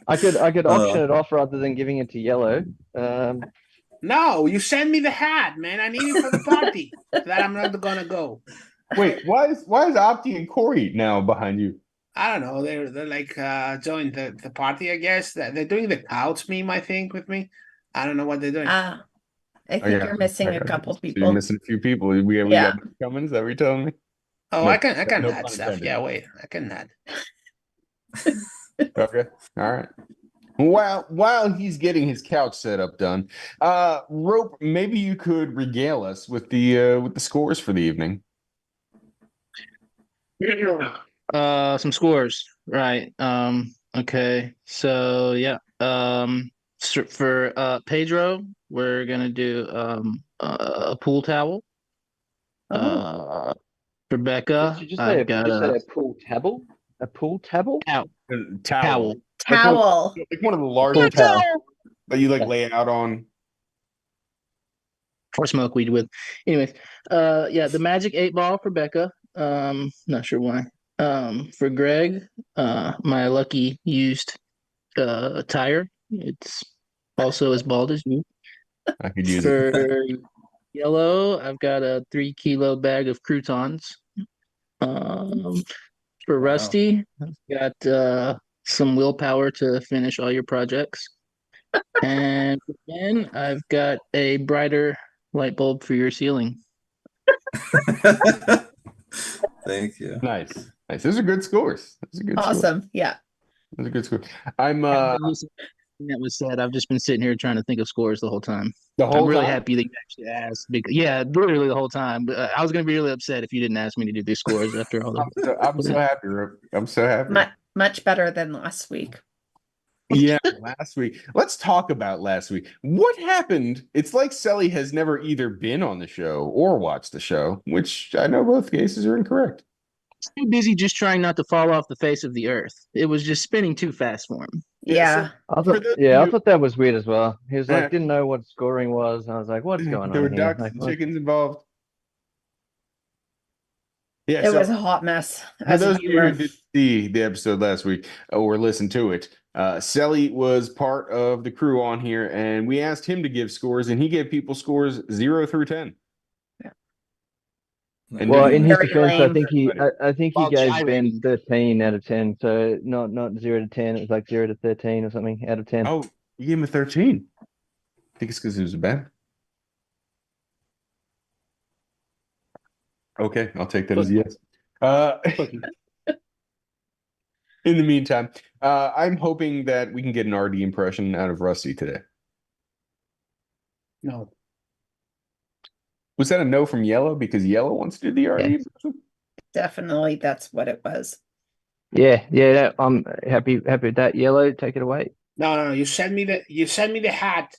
I could auction it off rather than giving it to Yellow. No, you send me the hat, man. I need it for the party. That I'm not gonna go. Wait, why is Opti and Corey now behind you? I don't know. They're like joined the party. I guess they're doing the couch meme. I think with me. I don't know what they're doing. I think you're missing a couple So people. you're missing a few people. We Yeah. got coming. Is that what you're telling me? Oh, No, I can no add pun stuff. intended. Yeah, wait, I can add. Okay. All right. While he's getting his couch setup done, Rope, maybe you could regale us with the scores for the evening. Some scores, right? Okay. So yeah. For Pedro, we're gonna do a pool towel. For Becca, Did you I've say got a pool table? A pool table? towel. Towel. Like one of the larger Pool towel. that you like lay out on. Or smoke weed with. Anyways, the magic 8-ball for Becca. Not sure why. For Greg, my lucky used tire. It's also as bald as you. I could use it. For Yellow, I've got a 3-kilo bag of croutons. For Wow. Rusty, I've got some willpower to finish all your projects. And for Ben, I've got a brighter light bulb for your ceiling. Thank you. Nice. Those are good scores. Awesome. Yeah. That's a good score. I'm That was said. I've just been sitting here trying to think of scores the whole time. the I'm whole really time. happy that you actually asked. Because, yeah, literally the whole time. But I was going to be really upset if you didn't ask me to do these scores after all the. I'm so happy. Rook. I'm so happy. Much better than last week. Yeah, last week. Let's talk about last week. What happened? It's like Selly has never either been on the show or watched the show, which I know both cases are incorrect. Too busy just trying not to fall off the face of the earth. It was just spinning too fast for him. Yeah. So for those of I you- thought that was weird as well. He was like, Yeah. didn't know what scoring was. I was like, what's going there were on here? ducks Like, and what? chickens involved. Yeah, It so was a hot mess. for As a those of you viewer. who didn't see the episode last week or listen to it, Selly was part of the crew on here, and we asked him to give scores, and he gave people scores 0 through 10. And Well, then in his Very defense, I lame. think I think he While gave gyrating. Ben 13 out of 10. So not 0 to 10. It was like 0 to 13 or something out of 10. Oh, you gave him a 13. I think it's because it was bad. Okay, I'll take that as a yes. In the meantime, I'm hoping that we can get an RD impression out of Rusty today. No. Was that a no from Yellow? Because Yellow wants to do the RD Yes. impression? Definitely that's what it was. Yeah, I'm happy with that. Yellow, take it away. No. You send me the hat.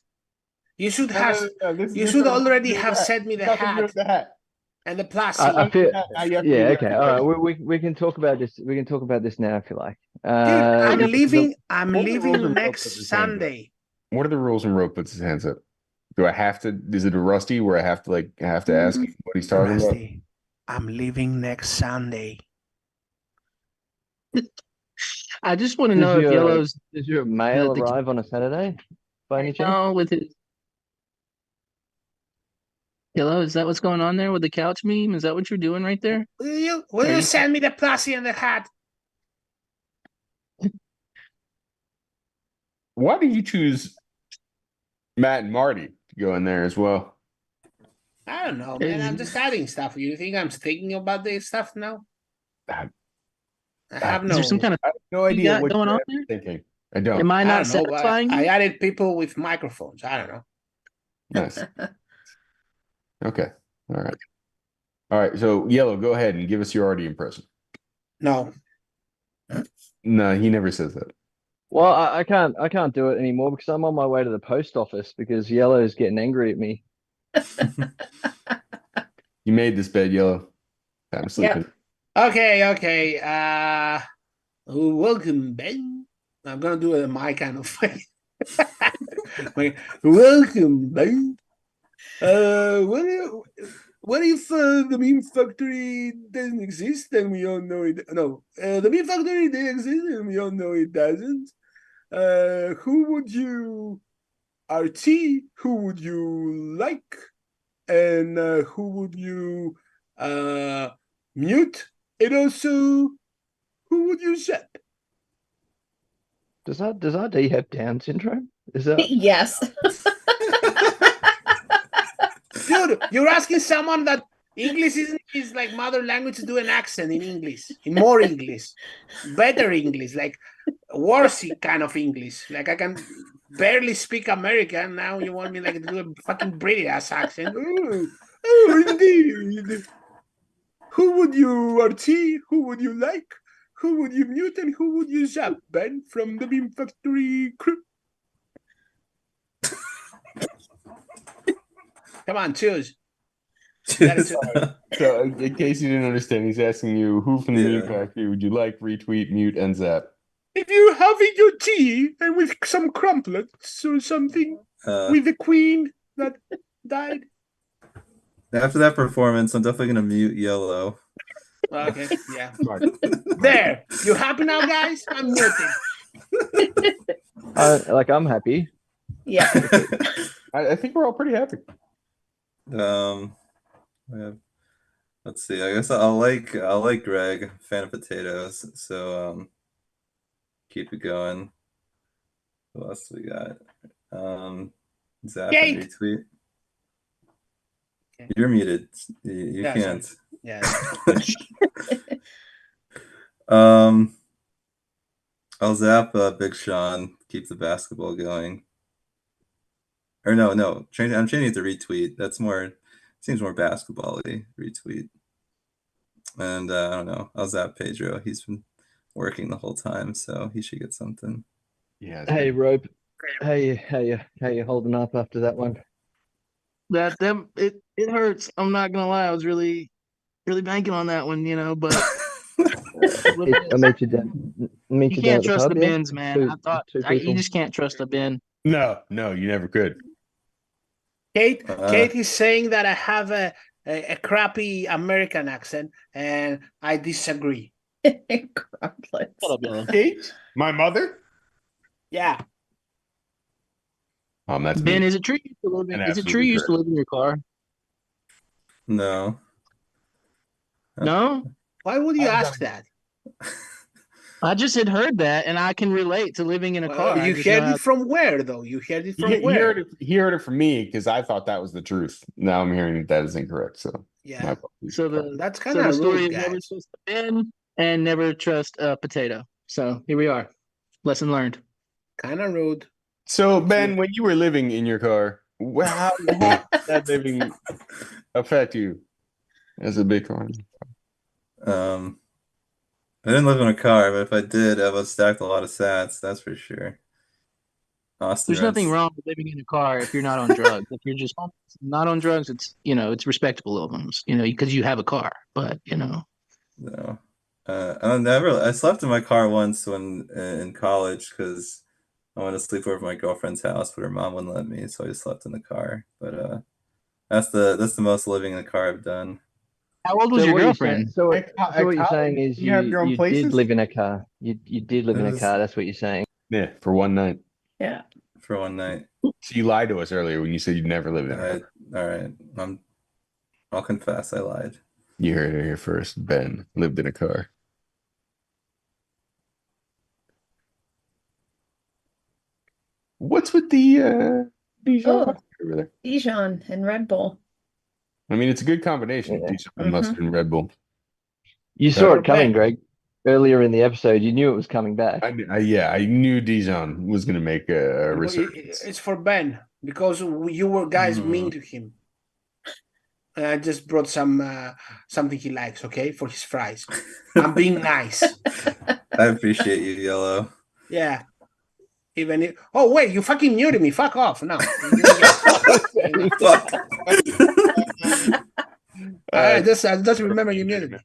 You should have. This You is should nothing to already do with have that. sent me the Nothing to do hat with the hat. and the plus. I feel You have to do yeah, the okay. RD All right, impression. we can talk about this. We can talk about this now if you like. Dude, I'm Yeah, leaving. I'm what are the rules leaving of next Rope puts his hands up? Sunday. What are the rules when Rope puts his hands up? Do I have to? Is it a Rusty where I have to ask him what he's talking about? Rusty, I'm leaving next Sunday. I just want to know if Yellow's Does your mail the- arrive on a Saturday by any chance? no with his. Yellow, is that what's going on there with the couch meme? Is that what you're doing right there? Will Are you you- send me the plushie and the hat? Why did you choose Matt and Marty to go in there as well? I don't know, man. I'm just adding stuff. You think I'm thinking about this stuff now? I have Is no. there some kind of I have no You idea got what going you're on there? thinking. I don't. Am I I not don't know. But satisfying I you? added people with microphones. I don't know. Nice. Okay. All right. All right. So Yellow, go ahead and give us your RD impression. No. No, he never says that. Well, I can't do it anymore because I'm on my way to the post office because Yellow's getting angry at me. You made this bed, Yellow. I'm sleeping. Okay. Welcome, Ben. I'm gonna do it in my kind of way. Like, welcome, Ben. What if the meme factory doesn't exist and we all know it? No, the meme factory did exist and we all know it doesn't. Who would you RT? Who would you like? And who would you mute? And also, who would you shut? Does RD have Down syndrome? Is that Yes. Dude, you're asking someone that English is like mother language to do an accent in English, in more English, better English, like worsy kind of English. Like I can barely speak American. Now you want me like to do a fucking British accent? Oh, indeed. Who would you RT? Who would you like? Who would you mute and who would you zap? Ben from the Beam Factory crew. Come on, choose. So, in case you didn't understand, he's asking you who from the Yeah. Meme Factory would you like, retweet, mute, and zap? If you're having your tea and with some crumplets or something with the queen that died. After that performance, I'm definitely gonna mute Yellow. Okay, yeah. Smart. There. You happy now, guys? I'm muted. I'm happy. Yeah. I think we're all pretty happy. Yeah. Let's see. I guess I'll like Greg, fan of potatoes. So keep it going. What else we got? Zap and Gate. retweet. Okay. You're muted. You Yeah, can't. Yeah. I'll zap Big Sean. Keep the basketball going. Or no. I'm changing it to retweet. That's more. Seems more basketball-y. Retweet. And I don't know. I'll zap Pedro. He's been working the whole time, so he should get something. Yeah. Hey, Rope. How you holding up after that one? It hurts. I'm not gonna lie. I was really banking on that one, but what it I is. meet you down. Meet You you down can't at the trust pub, the yeah? bins, man. I thought you people. just can't trust the bin. No, you never could. Kate is saying that I have a crappy American accent, and I disagree. Crumplets. Shut up, Yellow. Kate, my mother. Yeah. That's Ben, me. is it true you used to live in? And Is it true absolutely you used to live in your car? No. No, Why would you ask that? I just had heard that, and I can relate to living in a car. I You just know heard how- it from where, though? You heard it from He where? heard it from me because I thought that was the truth. Now I'm hearing that is incorrect. So my Yeah. apologies. So That's so kind the of story rude, is never guys. trust a bin and never trust a potato. So here we are. Lesson learned. Kind of rude. So Ben, when you were living in your car, how did that living affect you as a Bitcoin? I didn't live in a car, but if I did, I would have stacked a lot of sats. That's for sure. Austin There's nothing rents. wrong with living in a car if you're not on drugs. If you're just not on drugs, it's respectable of them, because you have a car. But No. I slept in my car once when in college because I wanted to sleep over at my girlfriend's house, but her mom wouldn't let me, so I just slept in the car. But that's the most living in the car I've done. how old was your what you're girlfriend? saying- So what you're saying is you have your own you places? did live in a car. You did live in a It was- car. That's what you're saying. Yeah, for one night. Yeah. For one night. So you lied to us earlier when you said you'd never lived in a car. All right. I'll confess I lied. You heard it here first. Ben lived in a car. What's with the Dijon Oh. over there? Dijon and Red Bull. I mean, it's a good combination. Yeah. Dijon and mustard and Red Bull. You saw For it coming, Ben. Greg. Earlier in the episode, you knew it was coming back. I knew Dijon was going to make a Well, resurgence. It's for Ben because you were guys mean to him. And I just brought something he likes, okay, for his fries. I'm being nice. I appreciate you, Yellow. Yeah. Even if, oh wait, you fucking muted me. Fuck off. No. Fuck. I just remember you muted me.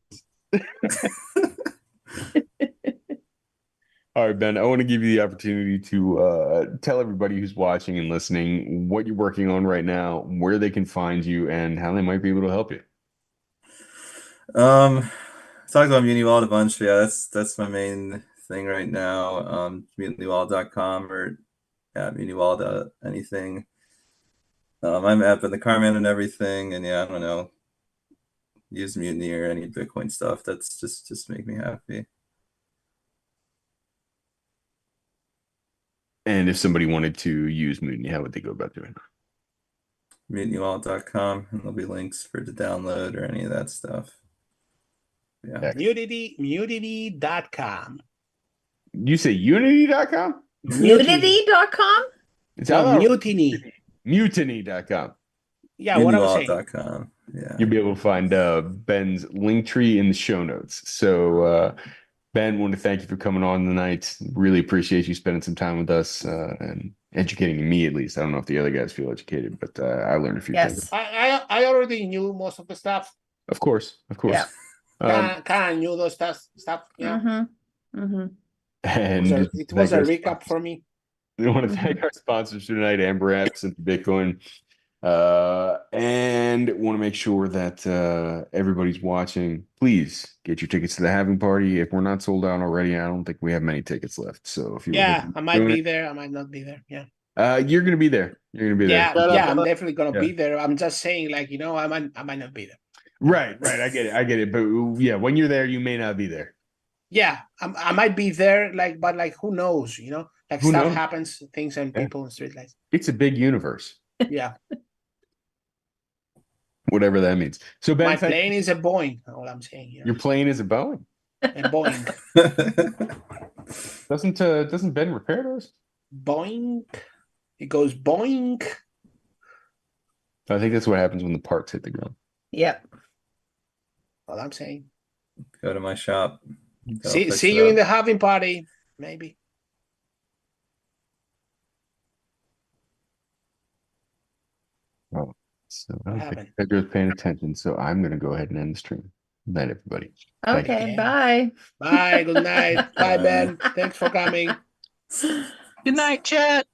All right, Ben, I want to give you the opportunity to tell everybody who's watching and listening what you're working on right now, where they can find you, and how they might be able to help you. Talked about Mutiny Wallet a bunch. Yeah, that's my main thing right now. MutinyWallet.com or Mutiny Wallet anything. I'm up in the Carman and everything, and yeah, I don't know. Use Mutiny or any Bitcoin stuff. That's just make me happy. And if somebody wanted to use Mutiny, how would they go about doing it? MutinyWallet.com, and there'll be links for to download or any of that stuff. Yeah. Mutiny.com. You say unity.com? Nudity.com? It's No, how Mutiny. mutiny.com. Yeah, what I was saying. MutinyWallet.com. Yeah. You'll be able to find Ben's link tree in the show notes. So, Ben, want to thank you for coming on tonight. Really appreciate you spending some time with us and educating me, at least. I don't know if the other guys feel educated, but I learned a few things. Yes. I already knew most of the stuff. Of course. Yeah. Kind of knew those stuff. Yeah. Mm-hmm. Mm-hmm. And It was a recap for me. We want to thank our sponsors tonight, Amber Apps and Bitcoin. And want to make sure that everybody's watching. Please get your tickets to the having party. If we're not sold out already, I don't think we have many tickets left. So if you I might be there. I might not be there. Yeah. you're gonna be there. You're gonna be there. Yeah, I'm definitely gonna Yeah. be there. I'm just saying, I might not be there. Right. I get it. But yeah, when you're there, you may not be there. Yeah, I might be there. But who knows? Who Stuff knows? happens, things and Yeah. people in street lights. It's a big universe, Yeah, whatever that means. So Ben, my plane is a Boeing. All I'm saying. your plane is a Boeing. A Boeing. Doesn't Ben repair those? Boink. It goes boink. I think that's what happens when the parts hit the ground. Yep. All I'm saying. Go to my shop. They'll See fix see it you in up. the having party, maybe. Oh, so I don't think happened? Pedro's paying attention, so I'm gonna go ahead and end the stream. Good night, everybody. Thank you. Okay, Okay. bye. Bye. Good night. Bye, Bye. Ben. Thanks for coming. Good night, chat.